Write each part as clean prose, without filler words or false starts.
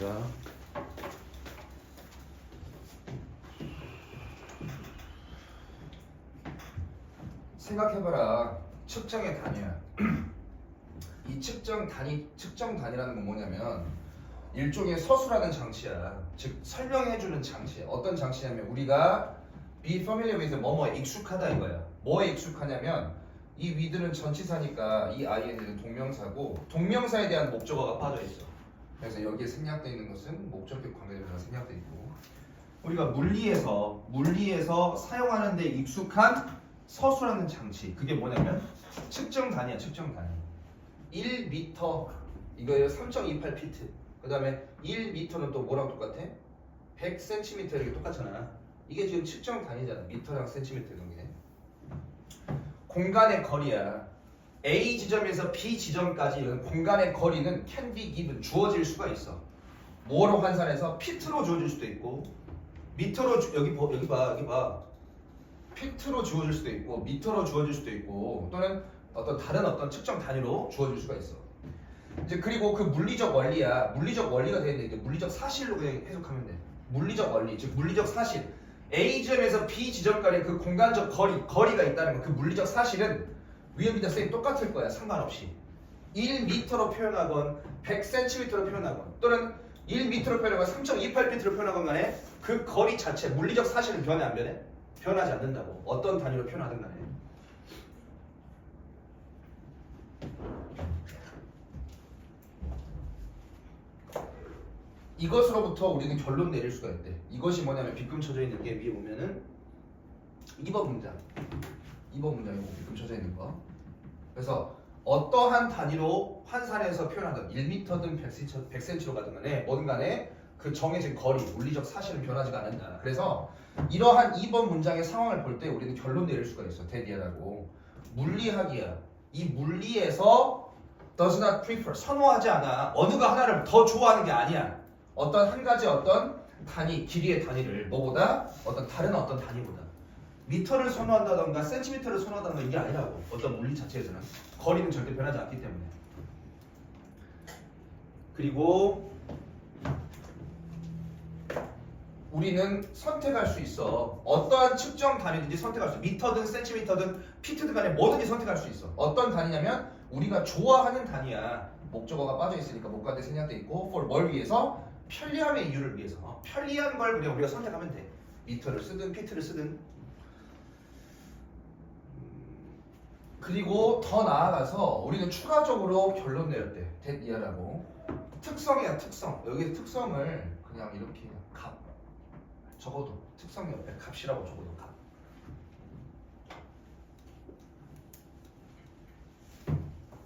봅시다. 생각해봐라. 측정의 단위야. 이 측정 단위라는 건 뭐냐면 일종의 서술하는 장치야. 즉 설명해주는 장치야. 어떤 장치냐면 우리가 be familiar with 뭐뭐에 익숙하다 이거야. 뭐에 익숙하냐면 이 with는 전치사니까 이 ing는 동명사고 동명사에 대한 목적어가 빠져 있어. 그래서 여기에 생략되어 있는 것은 목적격 관계대명사가 생략되어 있고 우리가 물리에서 사용하는 데 익숙한 서술하는 장치 그게 뭐냐면 측정 단위야. 측정 단위 1m 이거예요. 3.28피트 그 다음에 1m는 또 뭐랑 똑같아? 100cm 이렇게 똑같잖아. 이게 지금 측정 단위잖아. 미터랑 센티미터 경기네. 공간의 거리야. A 지점에서 B 지점까지 공간의 거리는 can be given 주어질 수가 있어. 뭐로 환산해서 피트로 주어질 수도 있고 미터로 여기 봐 피트로 주어질 수도 있고 미터로 주어질 수도 있고 또는 다른 어떤 측정 단위로 주어질 수가 있어. 이제 그리고 그 물리적 원리야. 물리적 원리가 되는데 이게 물리적 사실로 그냥 해석하면 돼. 물리적 원리 즉 물리적 사실. A 지점에서 B 지점까지 그 공간적 거리가 있다는 거. 그 물리적 사실은 위에 밑에 쌤 똑같을 거야. 상관없이 1m로 표현하건 100cm로 표현하건 또는 1m로 표현하건 3.28피트로 표현하건 간에 그 거리 자체 물리적 사실은 변해 안 변해? 변하지 않는다고. 어떤 단위로 표현하든 간에. 이것으로부터 우리는 결론 내릴 수가 있대. 이것이 뭐냐면 빗금 쳐져 있는 게 위에 보면은 2번 문장 이거 빗금 쳐져 있는 거. 그래서 어떠한 단위로 환산해서 표현하든 1m든 100cm로 가든 간에 뭐든 간에 그 정해진 거리, 물리적 사실은 변하지가 않는다. 그래서 이러한 2번 문장의 상황을 볼 때 우리는 결론 내릴 수가 있어. 대디아라고. 물리학이야. 이 물리에서 does not prefer, 선호하지 않아. 어느가 하나를 더 좋아하는 게 아니야. 어떤 한 가지 어떤 단위, 길이의 단위를 뭐보다 어떤 다른 어떤 단위보다 미터를 선호한다던가 센티미터를 선호한다던가 이게 아니라고. 어떤 물리 자체에서는 거리는 절대 변하지 않기 때문에. 그리고 우리는 선택할 수 있어. 어떠한 측정 단위든지 선택할 수 있어. 미터든 센티미터든 피트든 간에 뭐든지 선택할 수 있어. 어떤 단위냐면 우리가 좋아하는 단위야. 목적어가 빠져 있으니까 목관대 생략돼 있고 for 뭘 위해서? 편리함의 이유를 위해서. 편리한 걸 그냥 우리가 선택하면 돼. 미터를 쓰든 피트를 쓰든. 그리고 더 나아가서 우리는 추가적으로 결론 내릴 때 대이하라고 특성이야. 특성. 여기 특성을 그냥 이렇게 값 적어도 특성 옆에 값이라고 적어도 값.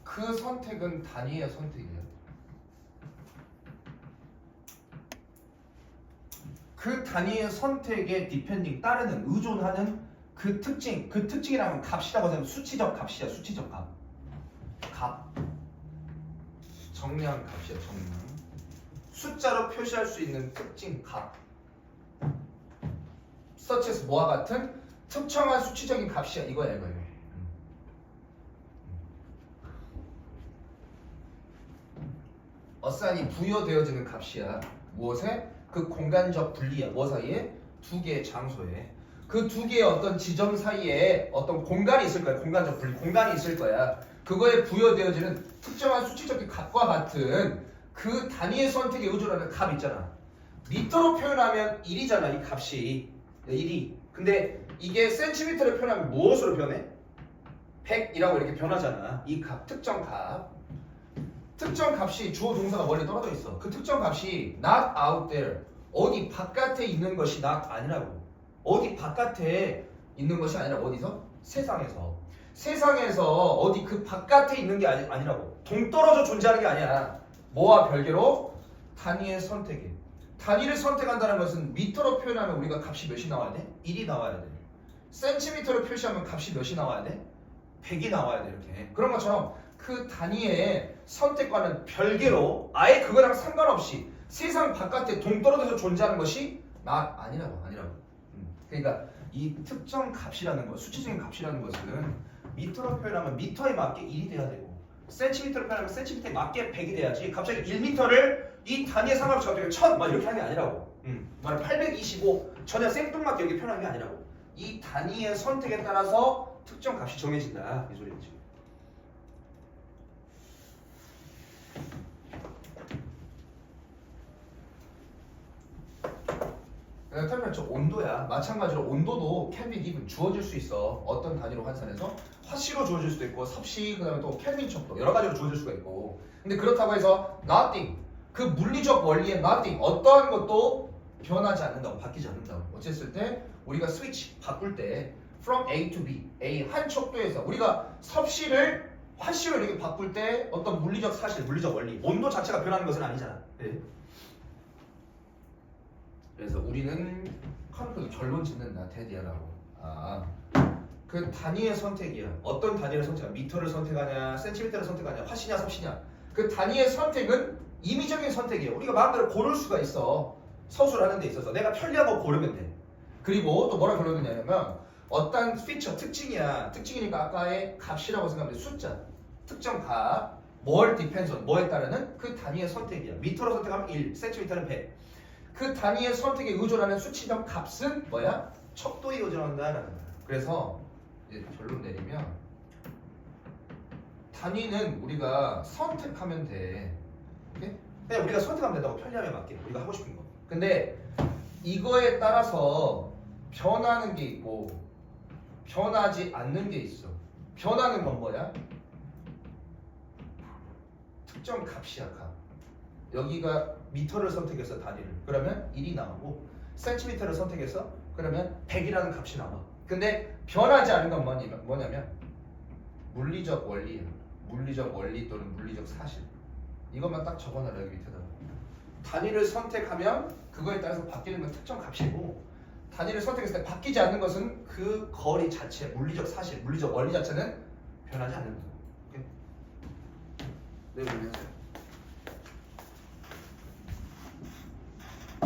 그 선택은 단위의 선택이에요. 그 단위의 선택에 디펜딩 따르는 의존하는 그 특징이라면 값이라고 하면 수치적 값이야. 수치적 값. 정량 값이야. 정량. 숫자로 표시할 수 있는 특징 값. such as 뭐와 같은 특정한 수치적인 값이야. 이거야. 어사인이 부여되어지는 값이야. 무엇에? 그 공간적 분리야. 뭐 사이에? 두 개의 장소에. 그 두 개의 어떤 지점 사이에 어떤 공간이 있을 거야. 공간적 분리. 공간이 있을 거야. 그거에 부여되어지는 특정한 수치적인 값과 같은 그 단위의 선택에 의존하는 값 있잖아. 미터로 표현하면 1이잖아. 이 값이 1이. 근데 이게 센티미터로 표현하면 무엇으로 변해? 100이라고 이렇게 변하잖아. 이 값, 특정 값. 특정 값이 주어 동사가 멀리 떨어져 있어. 그 특정 값이 not out there, 어디 바깥에 있는 것이 not 아니라고. 어디 바깥에 있는 것이 아니라 어디서? 세상에서 어디 그 바깥에 있는 게 아니라고. 동떨어져 존재하는 게 아니야. 뭐와 별개로? 단위의 선택에. 단위를 선택한다는 것은 미터로 표현하면 우리가 값이 몇이 나와야 돼? 1이 나와야 돼. 센티미터로 표시하면 값이 몇이 나와야 돼? 100이 나와야 돼. 이렇게. 그런 것처럼 그 단위의 선택과는 별개로 아예 그거랑 상관없이 세상 바깥에 동떨어져서 존재하는 것이 아니라고. 그러니까 이 특정 값이라는 것, 수치적인 값이라는 것은 미터로 표현하면 미터에 맞게 1이 돼야 되고 센티미터로 표현하면 센티미터에 맞게 100이 돼야지. 갑자기 1m를 이 단위의 상관없이 갑자기 1000 막 이렇게 하는 게 아니라고. 말은 825 전혀 생뚱맞게 여기 표현하는 게 아니라고. 이 단위의 선택에 따라서 특정 값이 정해진다. 이 소리지. 템퍼레처 온도야. 마찬가지로 온도도 켈빈, 기분 주어질 수 있어. 어떤 단위로 환산해서 화씨로 주어질 수도 있고 섭씨 그다음에 또 켈빈 척도 여러 가지로 주어질 수가 있고. 근데 그렇다고 해서 nothing 그 물리적 원리의 nothing 어떠한 것도 변하지 않는다고 바뀌지 않는다고. 어쨌을 때 우리가 스위치 바꿀 때 from A to B A 한 척도에서 우리가 섭씨를 화씨로 이렇게 바꿀 때 어떤 물리적 사실, 물리적 원리 온도 자체가 변하는 것은 아니잖아. 네. 그래서 우리는 컨크리트 결론 짓는다. 데디아라고. 그 단위의 선택이야. 어떤 단위를 선택하냐? 미터를 선택하냐? 센티미터를 선택하냐? 화씨냐? 섭씨냐? 그 단위의 선택은 임의적인 선택이에요. 우리가 마음대로 고를 수가 있어. 서술을 하는 데 있어서 내가 편리한 거 고르면 돼. 그리고 또 뭐라 그러느냐면 어떤 피처 특징이야. 특징이니까 아까의 값이라고 생각하면 숫자. 특정 값. 뭘 depends on 뭐에 따르는 그 단위의 선택이야. 미터로 선택하면 1, 센티미터는 100. 그 단위의 선택에 의존하는 수치적 값은 뭐야? 척도에 의존한다라는 거야. 그래서 이제 결론 내리면 단위는 우리가 선택하면 돼. 오케이? 그냥 우리가 선택하면 된다고 편리함에 맞게 우리가 하고 싶은 거. 근데 이거에 따라서 변하는 게 있고 변하지 않는 게 있어. 변하는 건 뭐야? 특정 값이야, 값. 여기가 미터를 선택해서 단위를 그러면 1이 나오고 센티미터를 선택해서 그러면 100이라는 값이 나와. 근데 변하지 않은 건 뭐냐면 물리적 원리야. 물리적 원리 또는 물리적 사실. 이것만 딱 적어놔라 여기 밑에다가. 단위를 선택하면 그거에 따라서 바뀌는 건 특정 값이고 단위를 선택했을 때 바뀌지 않는 것은 그 거리 자체, 물리적 사실, 물리적 원리 자체는 변하지 않는다. 오케이? 네, 그러면